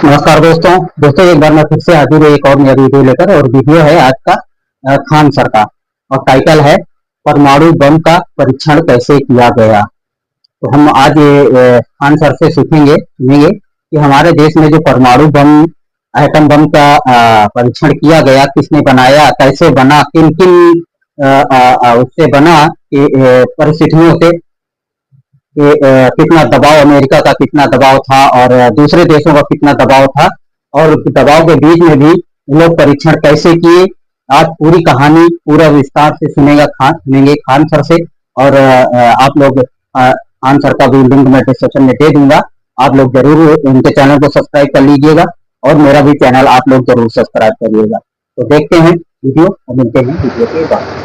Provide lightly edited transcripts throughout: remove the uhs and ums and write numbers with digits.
नमस्कार दोस्तों एक बार मैं फिर से हाजिर हूँ एक और नया वीडियो लेकर। और वीडियो है आज का खान सर का, और टाइटल है परमाणु बम का परीक्षण कैसे किया गया। तो हम आज ये खान सर से सुनेंगे कि हमारे देश में जो परमाणु बम, एटम बम का परीक्षण किया गया, किसने बनाया, कैसे बना, किन किन उससे बना, परिस्थितियों से, कितना दबाव, अमेरिका का कितना दबाव था और दूसरे देशों का कितना दबाव था, और दबाव के बीच में भी लोग परीक्षण कैसे किए। आज पूरी कहानी पूरा विस्तार से सुनेंगे खान सर से। और आप लोग खान सर का भी लिंक मैं डिस्क्रिप्शन में दे दूंगा। आप लोग जरूर उनके चैनल को सब्सक्राइब कर लीजिएगा और मेरा भी चैनल आप लोग जरूर सब्सक्राइब करिएगा। तो देखते हैं वीडियो और मिलते हैं वीडियो के बाद।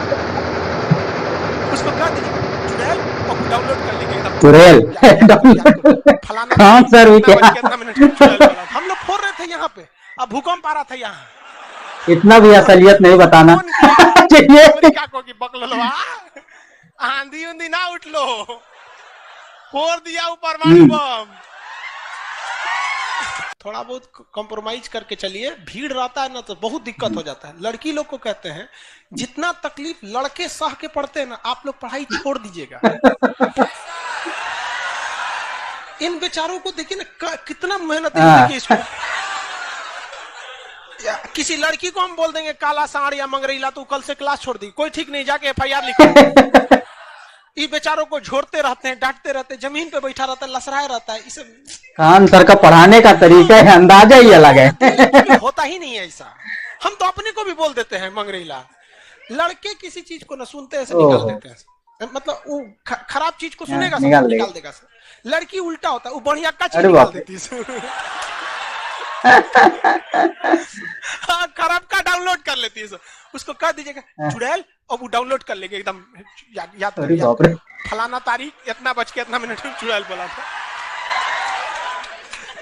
चुड़ैल खान सर भी क्या हम लोग फोड़ रहे थे यहाँ पे, अब भूकंप आ रहा था यहाँ। इतना भी असलियत नहीं बताना चाहिए। आंधी उंधी ना उठ लो, फोड़ दिया ऊपर परमाणु बम। थोड़ा बहुत कॉम्प्रोमाइज करके चलिए, भीड़ रहता है ना तो बहुत दिक्कत हो जाता है। लड़की लोग को कहते हैं जितना तकलीफ लड़के सह के पढ़ते हैं ना, आप लोग पढ़ाई छोड़ दीजिएगा। इन बेचारों को देखिए ना कितना मेहनत है इसको। किसी लड़की को हम बोल देंगे काला सांड या मंगरेला, तो कल से क्लास छोड़ दी, कोई ठीक नहीं, जाके एफआईआर लिखो। ये बेचारों को झोड़ते रहते हैं, डांटते रहते हैं, जमीन पे बैठा रहता है, लसराया रहता है। इसे खान सर का पढ़ाने का तरीका है, अंदाजा ही अलग है। होता ही नहीं है ऐसा। हम तो अपने को भी बोल देते हैं मंगरेला। लड़के किसी चीज को न सुनते ऐसे निकाल देते हैं, मतलब वो खराब चीज को सुनेगा निकाल देगा। लड़की उल्टा होता है, वो बढ़िया का चीज निकाल देती है। हाँ, खराब का डाउनलोड कर लेती है। उसको कह दीजिएगा चुड़ैल, और वो डाउनलोड कर लेंगे एकदम याद फलाना तारीख इतना बज के इतना मिनट में चुड़ैल बोला था।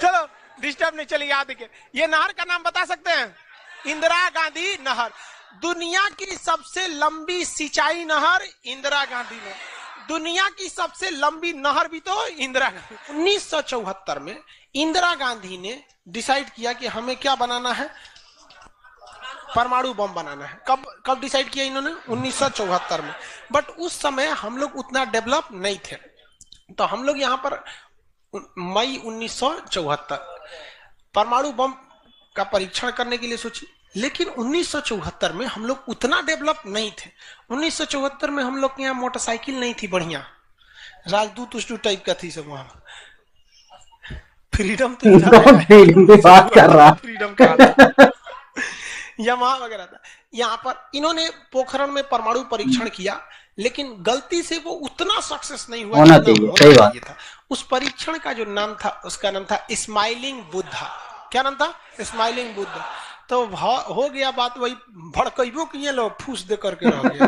चलो डिस्टर्ब नहीं, चलिए याद देखिए। ये नहर का नाम बता सकते हैं? इंदिरा गांधी नहर। दुनिया की सबसे लंबी सिंचाई नहर इंदिरा गांधी ने। दुनिया की सबसे लंबी नहर भी तो इंदिरा गांधी। 1974 में इंदिरा गांधी ने डिसाइड किया कि हमें क्या बनाना है, परमाणु बम बनाना है। कब डिसाइड किया इन्होंने? 1974 में। बट उस समय हम लोग उतना डेवलप नहीं थे, तो हम लोग यहाँ पर मई 1974 परमाणु बम का परीक्षण करने के लिए सोची। लेकिन 1974 में हम लोग उतना डेवलप नहीं थे। 1974 में हम लोग के यहाँ मोटरसाइकिल नहीं थी बढ़िया, राजदूत उष्टू टाइप का थी सब। वहां फ्रीडम तो बात कर रहा, फ्रीडम का यमाहा वगैरह था। यहाँ पर इन्होंने पोखरण में परमाणु परीक्षण किया, लेकिन गलती से वो उतना सक्सेस नहीं हुआ होना चाहिए था। उस परीक्षण का जो नाम था, उसका नाम था स्माइलिंग बुद्धा। क्या नाम था? स्माइलिंग बुद्धा। तो हो गया बात वही, भड़कइबो किए लोग, फूस दे करके रह गए।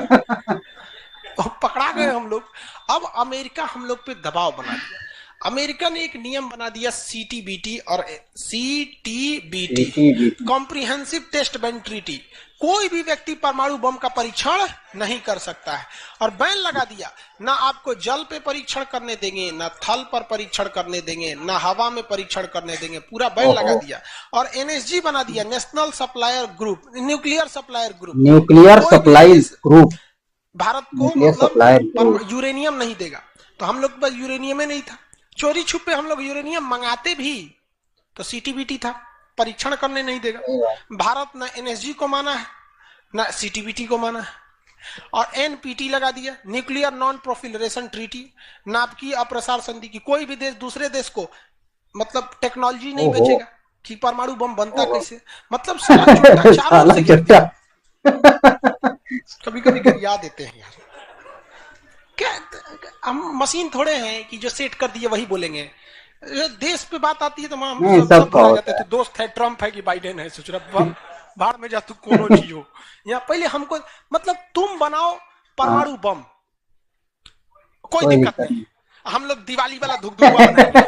पकड़ा गए हम लोग। अब अमेरिका हम लोग पे दबाव बना दिया। अमेरिका ने एक नियम बना दिया, सीटीबीटी और CTBT, comprehensive test ban treaty. कोई भी व्यक्ति परमाणु बम का परीक्षण नहीं कर सकता है, और बैन लगा दिया। ना आपको जल पे परीक्षण करने देंगे, ना थल पर परीक्षण करने देंगे, ना हवा में परीक्षण करने देंगे, पूरा बैन लगा दिया। और एनएसजी बना दिया, national supplier group, nuclear supplier group. Bharat को मतलब यूरेनियम नहीं देगा, तो हम लोग पास यूरेनियम नहीं था। चोरी छुपे हम लोग यूरेनियम मंगाते भी तो सीटीबीटी था, परीक्षण करने नहीं देगा। भारत ना एनएसजी को माना है, ना सीटीबीटी को माना है, और एनपीटी लगा दिया, न्यूक्लियर नॉन प्रोफिलरेशन ट्रीटी, नाभिकीय अप्रसार संधि की। कोई भी देश दूसरे देश को मतलब टेक्नोलॉजी नहीं बेचेगा कि परमाणु बम बनता कैसे, मतलब कभी कभी गरिया देते हैं यार। क्या हम मशीन थोड़े हैं कि जो सेट कर दिए वही बोलेंगे। देश पे बात आती है तो हम सब भूल जाते थे। दोस्त है ट्रम्प है कि बाइडेन है, सोच रहा बाहर में जा तू कोनो चीज हो। या पहले हमको मतलब तुम बनाओ परमाणु बम, कोई दिक्कत नहीं, हम लोग दिवाली वाला धुकधुआ बनाएंगे।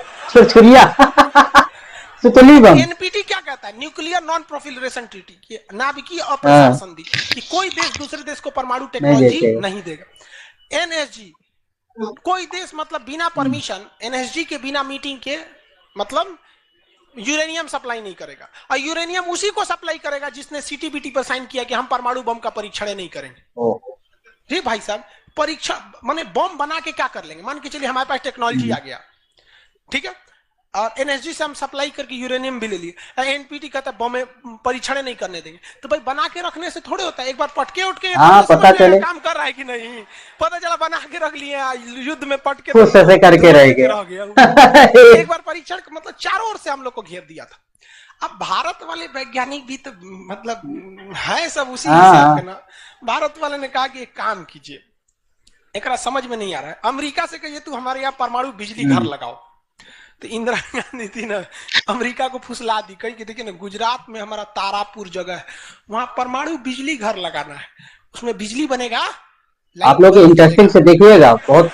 एनपीटी क्या कहता है? न्यूक्लियर नॉन प्रोफिलरेशन ट्रीटी, नाभिकीय अप्रसार संधि, कि कोई देश दूसरे देश को परमाणु टेक्नोलॉजी नहीं देगा। एनएसजी, कोई देश मतलब बिना परमिशन, एनएसजी के बिना मीटिंग के मतलब यूरेनियम सप्लाई नहीं करेगा, और यूरेनियम उसी को सप्लाई करेगा जिसने सीटीबीटी पर साइन किया कि हम परमाणु बम का परीक्षण नहीं करेंगे। जी भाई साहब, परीक्षण माने बम बना के क्या कर लेंगे? मान के चलिए हमारे पास टेक्नोलॉजी आ गया, ठीक है, और एनएसजी से हम सप्लाई करके यूरेनियम भी ले लिए, एनपीटी कहता है बम में परीक्षण नहीं करने देंगे, तो भाई बना के रखने से थोड़े होता है, एक बार पटके उठ के पता चले काम कर रहा है कि नहीं, पता चला बना के रख लिए, युद्ध में पटके तो से करके रह गया। एक बार परीक्षण मतलब चारों ओर से हम लोग को घेर दिया था। अब भारत वाले वैज्ञानिक भी तो मतलब है सब उसी हिसाब के ना। भारत वाले ने कहा कि एक काम कीजिए, एक समझ में नहीं आ रहा है, अमेरिका से कहिए तू हमारे यहाँ परमाणु बिजली घर लगाओ। तो इंदिरा गांधी थी ना, अमेरिका को फुसला दी, कही कि देखिए ना गुजरात में हमारा तारापुर जगह है, वहां परमाणु बिजली घर लगाना है, उसमें बिजली बनेगा। आप लोग इंटरेस्टिंग से देखिएगा, बहुत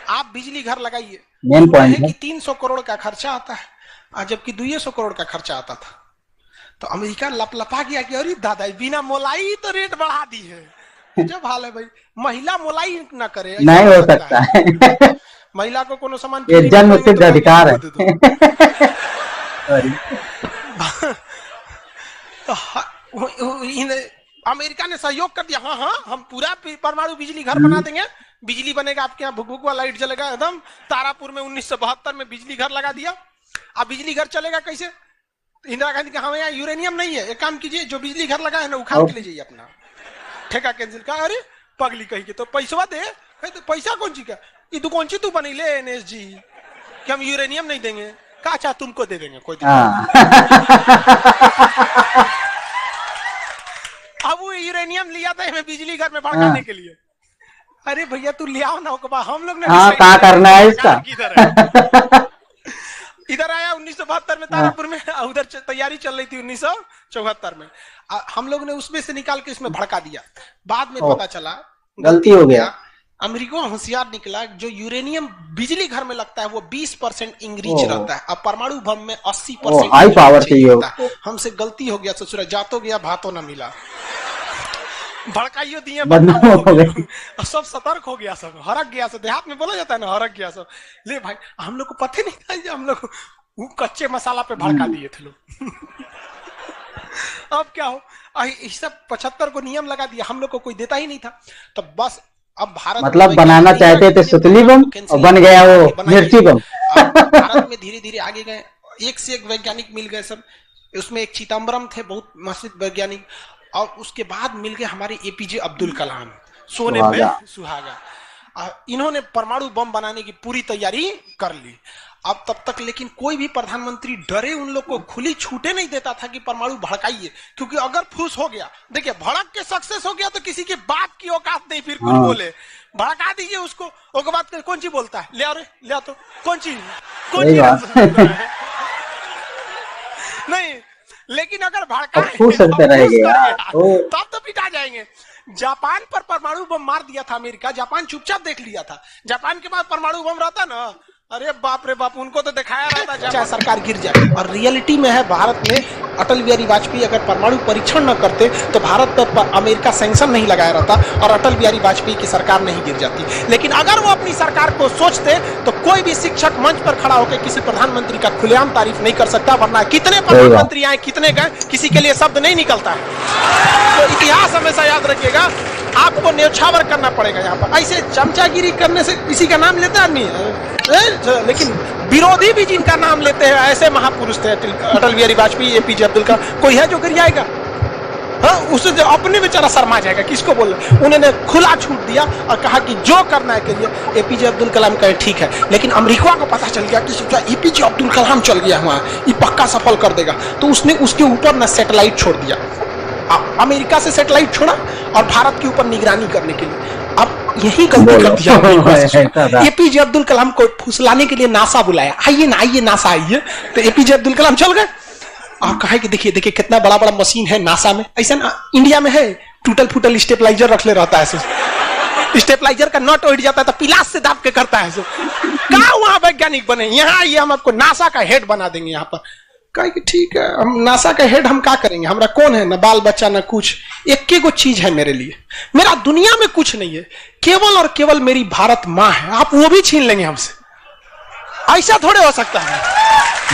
आप बिजली घर लगाइए। मेन पॉइंट है कि 300 करोड़ का खर्चा आता है, जबकि 200 करोड़ का खर्चा आता था। तो अमेरिका लपलपा गया कि अरे दादा बिना मोलाई तो रेट बढ़ा दी है। जब हाल है भाई, महिला मोलाई ना करे, नहीं हो सकता है। महिला को कोनो सामान ये जन्म सिद्ध अधिकार है। अमेरिका ने सहयोग कर दिया, हाँ हाँ हम पूरा परमाणु बिजली घर बना देंगे, बिजली बनेगा, आपके यहाँ भुकभुकवा लाइट जलेगा एकदम। तारापुर में 1972 में बिजली घर लगा दिया। अब बिजली घर चलेगा कैसे? इंदिरा गांधी कहा हमें यहाँ यूरेनियम नहीं है, एक काम कीजिए जो बिजली घर लगा है ना उखाड़ के ले जाइए, अपना ठेका कैंसिल। का अरे पगली कही के तो पैसा दे, तो पैसा कौन ची का, ये तू कौन सी तू बनी ले एनएसजी कि हम यूरेनियम नहीं देंगे, का चाह तुमको दे देंगे, कोई अब वो यूरेनियम लिया था हमें बिजली घर में भड़काने के लिए। अरे भैया तू ले आओ ना, हम लोग ने क्या करना है इसका। इधर आया 1972 में तारापुर में, उधर तैयारी चल रही थी 1974 में, हम लोग ने उसमें से निकाल के इसमें भड़का दिया। बाद में पता चला गलती हो गया। अमेरिका होशियार निकला, जो यूरेनियम बिजली घर में लगता है वो 20% इंग्रीज रहता है, अब परमाणु बम में 80% हाई पावर चाहिए। हमसे गलती हो गया ससुरा, जातो गया भातो ना मिला, भड़काइयो दिए, सब सतर्क हो गया, सब हरक गया, सब देहात में बोला जाता है ना, हरक गया सब। ले भाई हम लोग को पता नहीं था, हम लोग कच्चे मसाला पे भड़का दिए थे लोग। अब क्या हो, सब 75 को नियम लगा दिया, हम लोग को कोई देता ही नहीं था। तो बस अब भारत मतलब बनाना चाहते थे सुतली बम और बन गया वो मिर्ची बम। भारत में धीरे धीरे आगे गए, एक से एक वैज्ञानिक मिल गए सब। उसमें एक चिदम्बरम थे, बहुत मशहूर वैज्ञानिक, और उसके बाद मिल गए हमारे एपीजे अब्दुल कलाम, सोने पे सुहागा। इन्होंने परमाणु बम बनाने की पूरी तैयारी कर ली। अब तब तक लेकिन कोई भी प्रधानमंत्री डरे उन लोग को खुली छूटे नहीं देता था कि परमाणु भड़काइए, क्योंकि अगर फूस हो गया, देखिए भड़क के सक्सेस हो गया तो किसी के बाप की औकात नहीं फिर कुछ बोले। भड़का दीजिए उसको, उसके बाद कौन सी बोलता है, ले आओ रे ले आओ, तो कौन सी नहीं, लेकिन अगर भड़का तब तो पिटा जाएंगे। जापान पर परमाणु बम मार दिया था अमेरिका, जापान चुपचाप देख लिया था। जापान के पास परमाणु बम रहता ना, अरे बाप रे बाप, उनको तो दिखाया रहता चाहे सरकार गिर जाए। और रियलिटी में है, भारत में अटल बिहारी वाजपेयी अगर परमाणु परीक्षण न करते तो भारत पर अमेरिका सैंक्शन नहीं लगाया रहता और अटल बिहारी वाजपेयी की सरकार नहीं गिर जाती। लेकिन अगर वो अपनी सरकार को सोचते तो कोई भी शिक्षक मंच पर खड़ा होकर किसी प्रधानमंत्री का खुलेआम तारीफ नहीं कर सकता, वरना कितने प्रधानमंत्री आए कितने गए किसी के लिए शब्द नहीं निकलता है। तो इतिहास हमेशा याद रखिएगा, आपको न्यौछावर करना पड़ेगा। यहाँ पर ऐसे चमचागिरी करने से किसी का नाम लेता नहीं है, लेकिन विरोधी भी जिनका नाम लेते हैं ऐसे महापुरुष थे अटल बिहारी वाजपेयी, एपीजे अब्दुल कलाम। कोई है जो गिरियाएगा? हाँ, उसे अपने बेचारा शर्मा जाएगा, किसको बोल। उन्होंने खुला छूट दिया और कहा कि जो करना है करिए। एपीजे अब्दुल कलाम कहे ठीक है, लेकिन अमेरिका को पता चल गया कि एपीजे अब्दुल कलाम चल गया वहां, ये पक्का सफल कर देगा, तो उसने उसके ऊपर ना सैटेलाइट छोड़ दिया। अमेरिका से सैटेलाइट छोड़ा और भारत के ऊपर निगरानी करने के लिए। अब यही गलती कर दिया एपीजे अब्दुल कलाम को फुसलाने के लिए नासा बुलाया, आइए ना आइए नासा आइए, तो एपीजे अब्दुल कलाम चल गए और कहा कि देखिए देखिए कितना बड़ा बड़ा मशीन है नासा में। ऐसा ना इंडिया में है, टूटल फूटल स्टेपलाइजर रख ले रहता है, स्टेपलाइजर का नट उठ जाता है तो पिलास से दाब के करता है। कहा वहां वैज्ञानिक बने, यहाँ ये हम आपको नासा का हेड बना देंगे। यहाँ पर कहा कि ठीक है, हम नासा का हेड हम क्या करेंगे, हमारा कौन है, ना बाल बच्चा ना कुछ, एक को चीज है मेरे लिए, मेरा दुनिया में कुछ नहीं है, केवल और केवल मेरी भारत माँ है, आप वो भी छीन लेंगे हमसे। ऐसा थोड़े हो सकता है।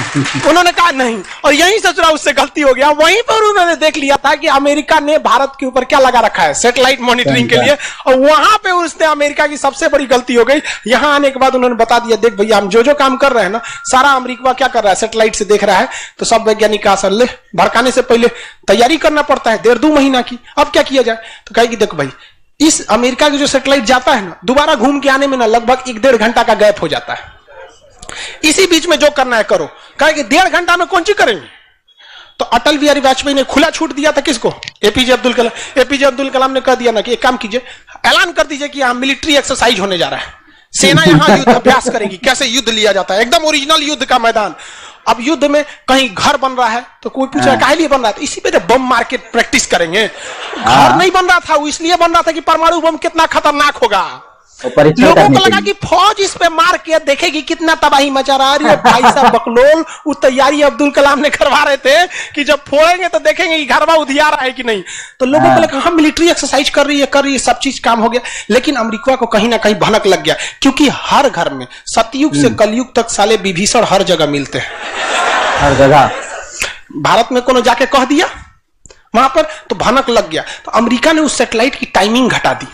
उन्होंने कहा नहीं, और यहीं से चुरा उससे गलती हो गया। वहीं पर उन्होंने देख लिया था कि अमेरिका ने भारत के ऊपर क्या लगा रखा है, सैटेलाइट मॉनिटरिंग के लिए, और वहां पे उसने अमेरिका की सबसे बड़ी गलती हो गई। यहां आने के बाद उन्होंने बता दिया, देख भैया हम जो काम कर रहे हैं ना, सारा अमेरिका क्या कर रहा है, सैटेलाइट से देख रहा है। तो सब वैज्ञानिक का असर ले, भड़काने से पहले तैयारी करना पड़ता है 1.5-2 महीना की। अब क्या किया जाए, तो कहे कि देखो भाई, इस अमेरिका की जो सैटेलाइट जाता है ना, दोबारा घूम के आने में ना लगभग 1-1.5 घंटा का गैप हो जाता है। इसी बीच में जो करना है करो। कहे कि 1.5 घंटा में कौन सी करेंगे। तो अटल बिहारी वाजपेयी ने खुला छूट दिया था किसको, एपीजे अब्दुल कलाम। एपीजे अब्दुल कलाम ने कह दिया ना कि एक काम कीजिए, ऐलान कर दीजिए कि यहां मिलिट्री एक्सरसाइज होने जा रहा है, सेना यहां युद्ध अभ्यास करेगी, कैसे युद्ध लिया जाता है, एकदम ओरिजिनल युद्ध का मैदान। अब युद्ध में कहीं घर बन रहा है तो कोई पूछा काहे लिए बन रहा है, तो इसी पे बम मार के प्रैक्टिस करेंगे। घर नहीं बन रहा था, वो इसलिए बन रहा था कि परमाणु बम कितना खतरनाक होगा। लोगों को लगा कि फौज इस पे मार के देखेगी कितना तबाही मचा रहा है। भाई साहब बकलोल, वो तैयारी अब्दुल कलाम ने करवा रहे थे कि जब फोड़ेंगे तो देखेंगे कि घरवा उधिया रहा है कि नहीं। तो लोगों को लगा हम मिलिट्री एक्सरसाइज कर रही है, सब चीज काम हो गया। लेकिन अमेरिका को कहीं ना कहीं भनक लग गया, क्योंकि हर घर में सतयुग से कलयुग तक साले विभीषण हर जगह मिलते हैं, हर जगह। भारत में कोनो जाके कह दिया वहां पर, तो भनक लग गया। तो अमेरिका ने उस सैटेलाइट की टाइमिंग घटा दी।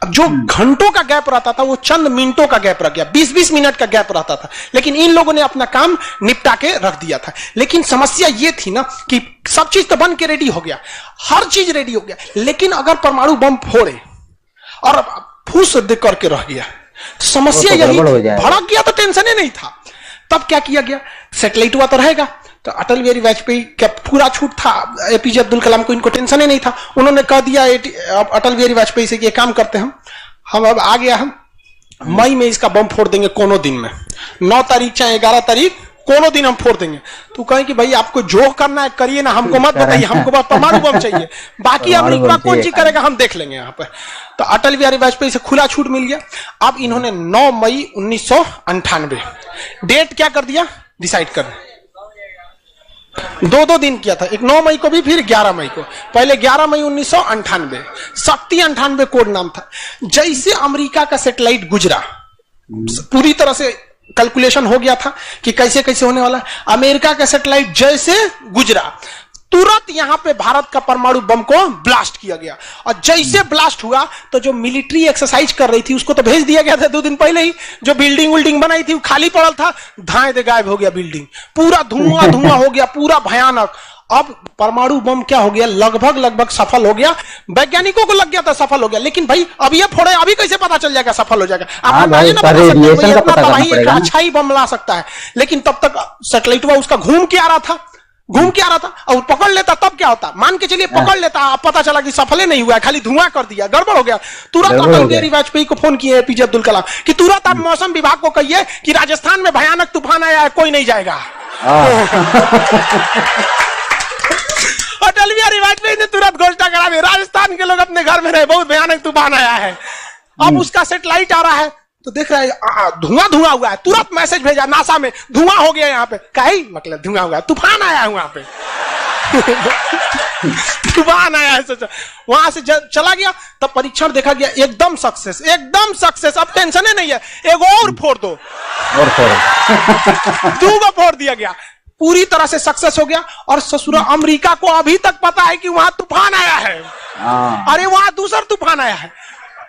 अब जो घंटों का गैप रहता था वो चंद मिनटों का गैप रह गया, 20-20 मिनट का गैप रहता था। लेकिन इन लोगों ने अपना काम निपटा के रख दिया था। लेकिन समस्या ये थी ना कि सब चीज तो बन के रेडी हो गया, हर चीज रेडी हो गया, लेकिन अगर परमाणु बम फोड़े और फूस दे करके रह गया, समस्या यही, भड़क गया तो टेंशन ही नहीं था। तब क्या किया गया, सैटेलाइट हुआ तो रहेगा। तो अटल बिहारी वाजपेयी का पूरा छूट था, एपीजे अब्दुल कलाम को इनको टेंशन ही नहीं था। उन्होंने कह दिया अटल बिहारी वाजपेयी से कि काम करते हैं हम अब आ गया, हम मई में इसका बम फोड़ देंगे कोनो दिन में, 9 तारीख चाहे 11 तारीख कोनो दिन हम फोड़ देंगे। तो कहें कि भाई आपको जो करना है करिए ना, हमको मत बताइए, हमको बस परमाणु बम चाहिए, बाकी अमेरिका कौन चीज करेगा हम देख लेंगे यहाँ पर। तो अटल बिहारी वाजपेयी से खुला छूट मिल गया। अब इन्होंने 9 मई 1998 डेट क्या कर दिया, डिसाइड कर 2 दिन किया था, एक 9 मई को भी, फिर 11 मई को। पहले 11 मई 1998 शक्ति 98 कोड नाम था। जैसे अमेरिका का सैटेलाइट गुजरा, पूरी तरह से कैलकुलेशन हो गया था कि कैसे कैसे होने वाला है। अमेरिका का सैटेलाइट जैसे गुजरा, तुरंत यहां पे भारत का परमाणु बम को ब्लास्ट किया गया। और जैसे ब्लास्ट हुआ तो जो मिलिट्री एक्सरसाइज कर रही थी उसको तो भेज दिया गया था 2 दिन पहले ही। जो बिल्डिंग बनाई थी वो खाली पड़ल था, धाए दे गायब हो गया बिल्डिंग, पूरा धुआं हो गया, पूरा भयानक। अब परमाणु बम क्या हो गया, लगभग सफल हो गया। वैज्ञानिकों को लग गया था सफल हो गया, लेकिन भाई अब ये फोड़े, अभी कैसे पता चल जाएगा सफल हो जाएगा। आप अच्छा ही बम ला सकता है। लेकिन तब तक सैटेलाइट उसका घूम के आ रहा था और पकड़ लेता, तब क्या होता, मान के चलिए पकड़ लेता, अब पता चला कि सफल नहीं हुआ, खाली धुआं कर दिया, गड़बड़ हो गया। तुरंत अटल बिहारी वाजपेयी को फोन किए एपीजे अब्दुल कलाम कि तुरंत आप मौसम विभाग को कहिए कि राजस्थान में भयानक तूफान आया है, कोई नहीं जाएगा। अटल बिहारी वाजपेयी ने तुरंत घोषणा करा दी, राजस्थान के लोग अपने घर में रहे, बहुत भयानक तूफान आया है। अब उसका सैटेलाइट आ रहा है तो देख रहा है धुआं हुआ है, तुरंत मैसेज भेजा नासा में, धुआं हो गया यहाँ पे। कहीं मतलब धुआं हुआ है, तूफान आया है वहां पे। तूफान आया है, सोचा वहां से चला गया। तब परीक्षण देखा गया, एकदम सक्सेस। अब टेंशन ही नहीं है, एक और फोड़ दो, और 2 को फोड़ दिया गया, पूरी तरह से सक्सेस हो गया। और ससुरा अमेरिका को अभी तक पता है कि वहां तूफान आया है, अरे वहां दूसरा तूफान आया है।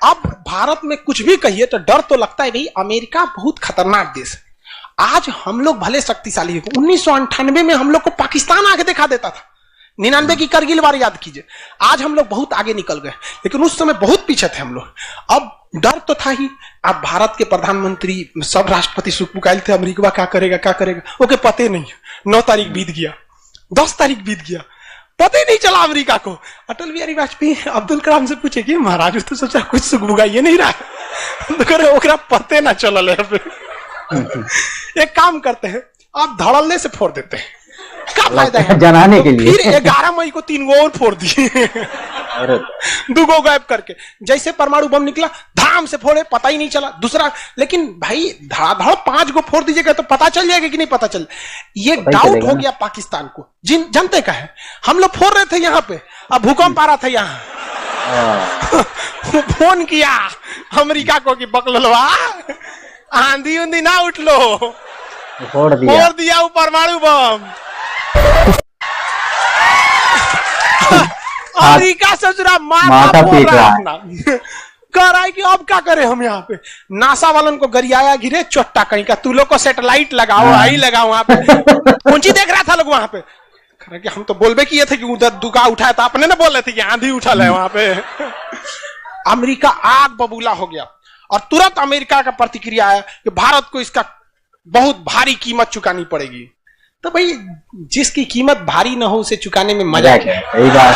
अब भारत में कुछ भी कहिए तो डर तो लगता है, भाई अमेरिका बहुत खतरनाक देश है। आज हम लोग भले शक्तिशाली है, 1998 में हम लोग को पाकिस्तान आगे दिखा देता था, 99 की करगिल वार याद कीजिए। आज हम लोग बहुत आगे निकल गए, लेकिन उस समय बहुत पीछे थे हम लोग। अब डर तो था ही। अब भारत के प्रधानमंत्री सब राष्ट्रपति सुखपुकाइल थे, अमेरिका क्या करेगा ओके पते नहीं। 9 तारीख बीत गया, 10 तारीख बीत गया, पता ही नहीं चला अमेरिका को। अटल बिहारी वाजपेयी अब्दुल कलाम से पूछे कि महाराज तो सोचा कुछ सुखबुगा ये नहीं रहा, तो करे ओकरा पते ना चलल है। एक काम करते हैं, आप धड़ल्ले से फोड़ देते हैं, क्या फायदा है जनाने के लिए। फिर 11 मई को 3 गो और फोड़ दिए, 2 गो गायब करके। जैसे परमाणु बम निकला धाम से फोड़े, पता ही नहीं चला दूसरा। लेकिन भाई धड़ाधड़ 5 गो फोड़ दीजिएगा तो पता चल जाएगा कि नहीं पता चल। ये डाउट हो गया पाकिस्तान को, जनते का है। हम लोग फोड़ रहे थे यहाँ पे, अब भूकंप आ रहा था यहाँ। फोन किया अमेरिका को कि बकलवा आंधी उंधी ना उठ लो, फोड़ दिया। फोड़ दिया वो परमाणु बम। अमेरिका से जरा माथा पीट रहा है। कह रहा है कि अब क्या करें हम यहाँ पे। नासा वालन को गरियाया गिरे चोट्टा कहीं का, तू लोग को सैटेलाइट लगाओ, आई लगाओ वहां पे। कौन देख रहा था लोग वहां पे, कि हम तो बोलबे किए थे कि उधर दुका उठाया था, अपने ना बोल रहे थे कि आंधी उछल है वहां पे। अमेरिका आग बबूला हो गया और तुरंत अमेरिका का प्रतिक्रिया है कि भारत को इसका बहुत भारी कीमत चुकानी पड़ेगी। तो भाई जिसकी कीमत भारी ना हो उसे चुकाने में मजा क्या है। सही बात।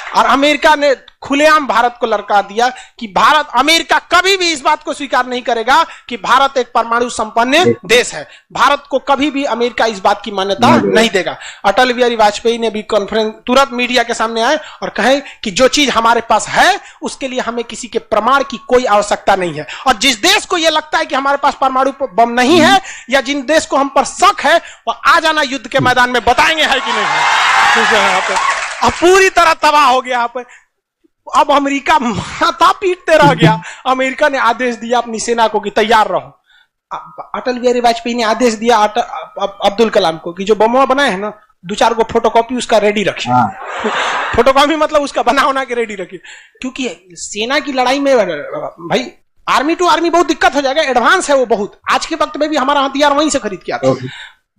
और अमेरिका ने खुलेआम भारत को लड़का दिया कि अमेरिका कभी भी इस बात को स्वीकार नहीं करेगा कि भारत एक परमाणु संपन्न देश है। भारत को कभी भी अमेरिका इस बात की मान्यता नहीं देगा। अटल बिहारी वाजपेयी ने भी कॉन्फ्रेंस तुरंत मीडिया के सामने आए और कहे कि जो चीज हमारे पास है उसके लिए हमें किसी के प्रमाण की कोई आवश्यकता नहीं है, और जिस देश को यह लगता है कि हमारे पास परमाणु बम नहीं है या जिन देश को हम पर शक है वो आ जाना युद्ध के मैदान में, बताएंगे है कि नहीं। अब पूरी तरह तबाह हो गया। अब अमेरिका माथा पीटते रह गया। अमेरिका ने आदेश दिया अपनी सेना को कि तैयार रहो। अटल बिहारी वाजपेयी ने आदेश दिया अब्दुल कलाम को कि जो बम बनाए हैं ना, 2-4 को फोटोकॉपी उसका रेडी रखिए। फोटोकॉपी मतलब उसका बना के रेडी रखिए, क्योंकि सेना की लड़ाई में भाई आर्मी टू आर्मी बहुत दिक्कत हो जाएगा। एडवांस है वो बहुत। आज के वक्त में भी हमारा हथियार वहीं से खरीद के आता है।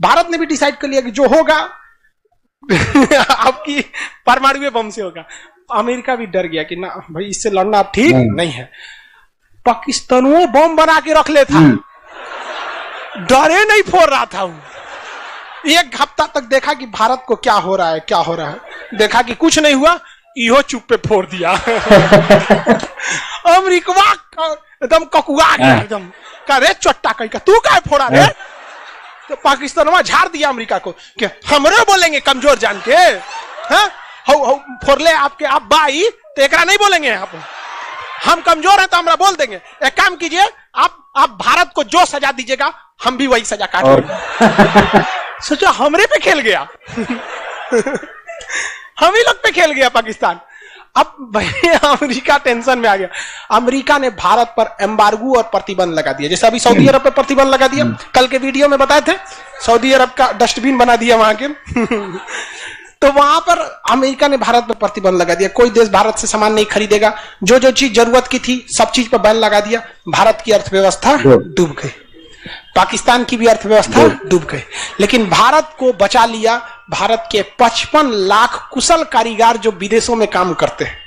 भारत ने भी डिसाइड कर लिया कि जो होगा आपकी परमाणु बम से होगा। अमेरिका भी डर गया कि ना भाई इससे लड़ना अब ठीक नहीं है। पाकिस्तान वो बम बना के रख ले था, डरे नहीं फोड़ रहा था वो। 1 हफ्ता तक देखा कि भारत को क्या हो रहा है, देखा कि कुछ नहीं हुआ, इहो चुप पे फोड़ दिया। अमेरिका एकदम ककुआ गया, एकदम कह रे चट्टा कहीं का तू क्या फोड़ा रे। तो पाकिस्तान वहां झाड़ दिया अमेरिका को कि हमरे बोलेंगे कमजोर जान के, फोड़ले आपके आप बाई तो एकरा नहीं बोलेंगे आप, हम कमजोर हैं तो हमरा बोल देंगे। एक काम कीजिए, आप भारत को जो सजा दीजिएगा हम भी वही सजा काटेंगे। सोचा हमरे पे खेल गया। हम ही लोग पे खेल गया पाकिस्तान। अब भाई अमेरिका टेंशन में आ गया। अमेरिका ने भारत पर एम्बार्गो और प्रतिबंध लगा दिया, जैसे अभी सऊदी अरब पे प्रतिबंध लगा दिया। कल के वीडियो में बताए थे, सऊदी अरब का डस्टबिन बना दिया वहां के। तो वहां पर अमेरिका ने भारत पर प्रतिबंध लगा दिया। कोई देश भारत से सामान नहीं खरीदेगा। जो चीज जरूरत की थी सब चीज पर बैन लगा दिया। भारत की अर्थव्यवस्था डूब गई, पाकिस्तान की भी अर्थव्यवस्था डूब गई, लेकिन भारत को बचा लिया भारत के 55 लाख कुशल कारीगर जो विदेशों में काम करते हैं।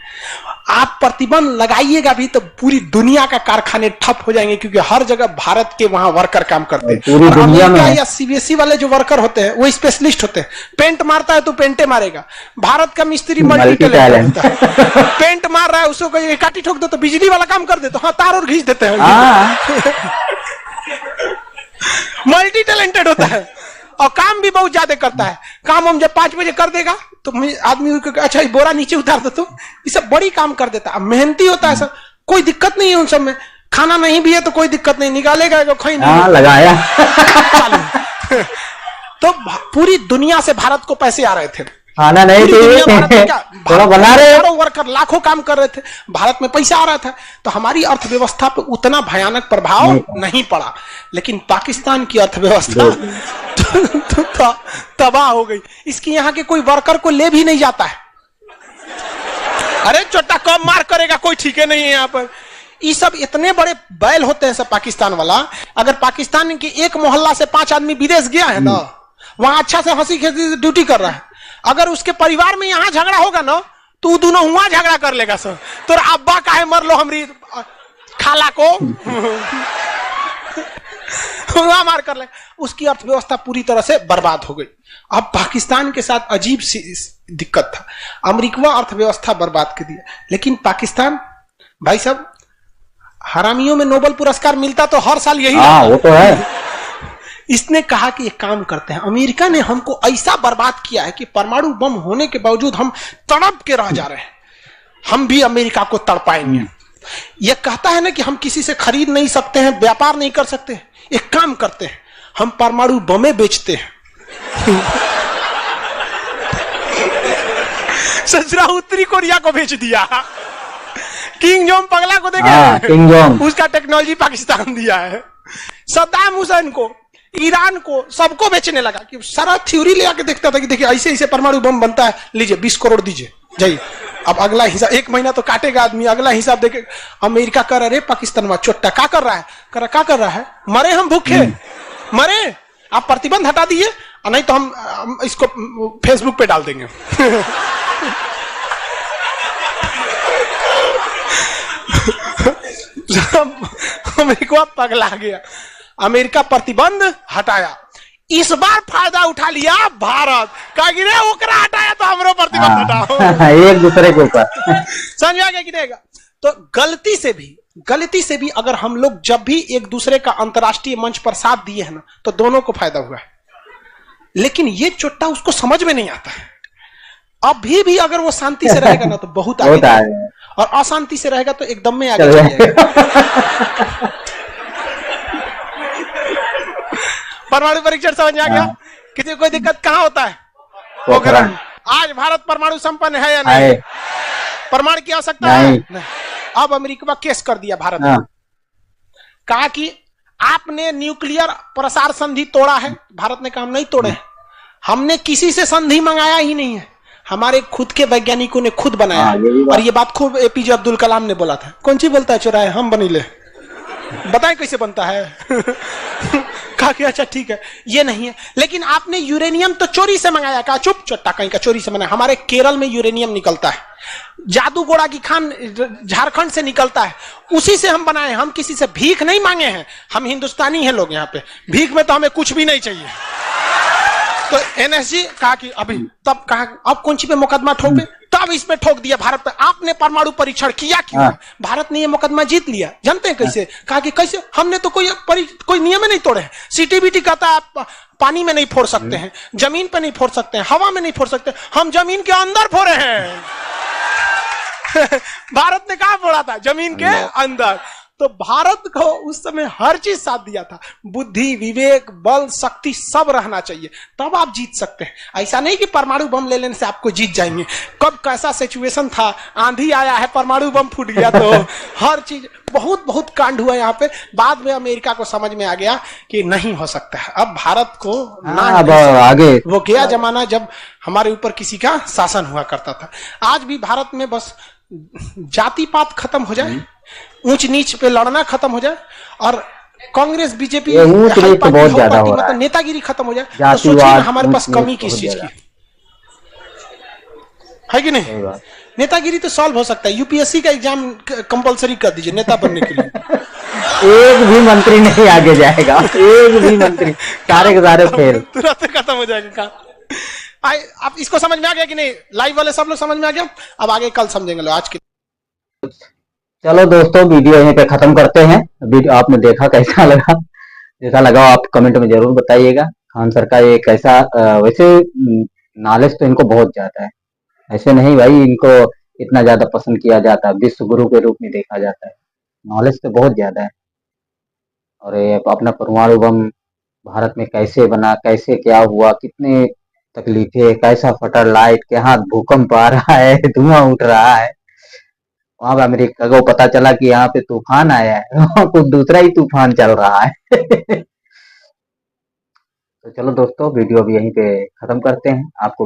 आप प्रतिबंध लगाइएगा भी तो पूरी दुनिया का कारखाने ठप हो जाएंगे, क्योंकि हर जगह भारत के वहां वर्कर काम करते हैं। पूरी दुनिया में या सीबीएसई वाले जो वर्कर होते हैं वो स्पेशलिस्ट होते हैं। पेंट मारता है तो पेंटे मारेगा। भारत का मिस्त्री मल्टी टैलेंट होता है। पेंट मार रहा है उसको कोई काटी ठोक दो तो बिजली वाला काम कर देते, हाँ तार और घींच देते हैं। मल्टी टैलेंटेड होता है और काम भी बहुत ज्यादा करता है। काम हम जब 5 बजे कर देगा तो आदमी अच्छा बोरा नीचे उतार दो, तो ये सब बड़ी काम कर देता है। मेहनती होता है सब, कोई दिक्कत नहीं है उन सब में। खाना नहीं भी है तो कोई दिक्कत नहीं, निकालेगा कोई नहीं लगाया। तो पूरी दुनिया से भारत को पैसे आ रहे थे। खाना नहीं थोड़ा बना रहे, वर्कर लाखों काम कर रहे थे, भारत में पैसा आ रहा था। तो हमारी अर्थव्यवस्था पे उतना भयानक प्रभाव नहीं पड़ा, लेकिन पाकिस्तान की अर्थव्यवस्था तबाह हो गई। इसकी यहाँ के कोई वर्कर को ले भी नहीं जाता है। अरे चोटा कम मार करेगा कोई ठीक है नहीं है यहाँ पर। ये सब इतने बड़े बैल होते हैं सब पाकिस्तान वाला। अगर पाकिस्तान के एक मोहल्ला से 5 आदमी विदेश गया है ना, वहां अच्छा से हंसी खेसी से ड्यूटी कर रहा है, अगर उसके परिवार में यहाँ झगड़ा होगा ना तो दोनों वहां झगड़ा कर लेगा सर। तो अब्बा काहे मर लो हमरी खाला को वहां मार कर ले। उसकी अर्थव्यवस्था पूरी तरह से बर्बाद हो गई। अब पाकिस्तान के साथ अजीब सी दिक्कत था, अमेरिका अर्थव्यवस्था बर्बाद कर दिया, लेकिन पाकिस्तान भाई साहब हरामियों में नोबेल पुरस्कार मिलता तो हर साल यही वो तो है। इसने कहा कि एक काम करते हैं, अमेरिका ने हमको ऐसा बर्बाद किया है कि परमाणु बम होने के बावजूद हम तड़प के रह जा रहे हैं, हम भी अमेरिका को तड़पाएंगे। यह कहता है ना कि हम किसी से खरीद नहीं सकते हैं, व्यापार नहीं कर सकते, एक काम करते हैं हम परमाणु बमे बेचते हैं। ससुरा उत्तरी कोरिया को बेच दिया, किंग जोंग पगला को देखे, किंग जोंग उसका टेक्नोलॉजी पाकिस्तान दिया है। सद्दाम हुसैन को ईरान को सबको बेचने लगा कि सारा थ्योरी ले आके देखता था कि देखिए ऐसे ऐसे परमाणु बम बनता है, लीजिए 20 करोड़ दीजिए जाइए। अब अगला हिसाब 1 महीना तो काटेगा आदमी, अगला हिसाब देखे। अमेरिका कर रहा है पाकिस्तान में चोट्टा क्या कर रहा है, क्या कर रहा है, मरे हम भूखे मरे, आप प्रतिबंध हटा दिए और नहीं तो हम इसको फेसबुक पे डाल देंगे। अमेरिका पगला गया, अमेरिका प्रतिबंध हटाया। इस बार फायदा उठा लिया भारत, कहा ओकरा हटाया तो हमरो प्रतिबंध हटाओ। एक दूसरे के ऊपर समझ आ गया कि नहीं? तो गलती से भी अगर हम लोग जब भी एक दूसरे का अंतर्राष्ट्रीय मंच पर साथ दिए हैं ना, तो दोनों को फायदा हुआ है। लेकिन ये चोट्टा उसको समझ में नहीं आता है। अभी भी अगर वो शांति से रहेगा ना तो बहुत आगे जाएगा, और अशांति से रहेगा तो एकदम में आगे चल जाएगा। परमाणु परीक्षण समझ आ गया? किसी कोई दिक्कत कहां होता है? पोखरण। आज भारत परमाणु संपन्न है या नहीं? परमाणु की आवश्यकता है? नहीं। अब अमेरिका केस कर दिया भारत ने, कहा कि आपने न्यूक्लियर प्रसार संधि तोड़ा है। भारत ने कहा हम नहीं तोड़े, हमने किसी से संधि मंगाया ही नहीं है, हमारे खुद के वैज्ञानिकों ने खुद बनाया। और ये बात खूब एपीजे अब्दुल कलाम ने बोला था। कौन सी बोलता है चुराए, हम बनी ले, बताएं कैसे बनता है। कहा कि अच्छा ठीक है ये नहीं है, लेकिन आपने यूरेनियम तो चोरी से मंगाया। कहा चुप, चट्टा कहीं का चोरी से मंगाया। हमारे केरल में यूरेनियम निकलता है, जादूगोड़ा की खान झारखंड से निकलता है, उसी से हम बनाए। हम किसी से भीख नहीं मांगे हैं, हम हिंदुस्तानी हैं लोग यहाँ पे, भीख में तो हमें कुछ भी नहीं चाहिए। तो एनएसजी कहा कि अभी तब कहा अब कौन सी पे मुकदमा ठोके, तब इस पे ठोक दिया भारत पे। आपने परमाणु परीक्षण किया क्यों? भारत ने ये मुकदमा जीत लिया। जानते हैं कैसे? कहा कि कैसे, हमने तो कोई नियम नहीं तोड़े हैं। सीटीबीटी कहता है आप पानी में नहीं फोड़ सकते हैं, जमीन पे नहीं फोड़ सकते हैं, हवा में नहीं फोड़ सकते, हम जमीन के अंदर फोड़े हैं। भारत ने कहा फोड़ा था? जमीन के अंदर। तो भारत को उस समय हर चीज साथ दिया था, बुद्धि, विवेक, बल, शक्ति सब रहना चाहिए, तब आप जीत सकते हैं। ऐसा नहीं कि परमाणु बम ले लेने से आपको जीत जाएंगे। कब कैसा सिचुएशन था, आंधी आया है, परमाणु बम फूट गया, तो हर चीज बहुत कांड हुआ यहाँ पे। बाद में अमेरिका को समझ में आ गया कि नहीं हो सकता है, अब भारत को ना अब आगे वो गया जमाना जब हमारे ऊपर किसी का शासन हुआ करता था। आज भी भारत में बस जाति पात खत्म हो जाए, ऊंच नीच पे लड़ना खत्म हो जाए, और कांग्रेस बीजेपी ऊंच नीच तो बहुत ज्यादा हो रहा है, नेतागिरी खत्म हो जाए, तो सोचिए हमारे पास कमी किस चीज की है कि नहीं? नेतागिरी तो सॉल्व हो सकता है। यूपीएससी का एग्जाम कंपलसरी कर दीजिए नेता बनने के लिए। एक भी मंत्री नहीं आगे जाएगा, एक भी मंत्री, सारे के सारे फेल, तुरंत खत्म हो जाएगा काम। आप इसको समझ में आ गया कि नहीं? लाइव वाले सब लोग समझ में आ गया? अब आगे कल समझेंगे लोग। आज की चलो दोस्तों, वीडियो यहीं पे खत्म करते हैं। वीडियो आपने देखा, कैसा लगा? जैसा लगा आप कमेंट में जरूर बताइएगा। खान सर का ये कैसा, वैसे नॉलेज तो इनको बहुत ज्यादा है, ऐसे नहीं भाई इनको इतना ज्यादा पसंद किया जाता है, विश्व गुरु के रूप में देखा जाता है, नॉलेज तो बहुत ज्यादा है। और ये अपना परमाणु बम भारत में कैसे बना, कैसे क्या हुआ, कितने तकलीफें, कैसा फटा लाइट, कहाँ भूकंप आ रहा है, धुआं उठ रहा है, वहां पे अमेरिका को पता चला कि यहाँ पे तूफान आया है, वहां कुछ दूसरा ही तूफान चल रहा है। तो चलो दोस्तों, वीडियो भी यहीं पे खत्म करते हैं। आपको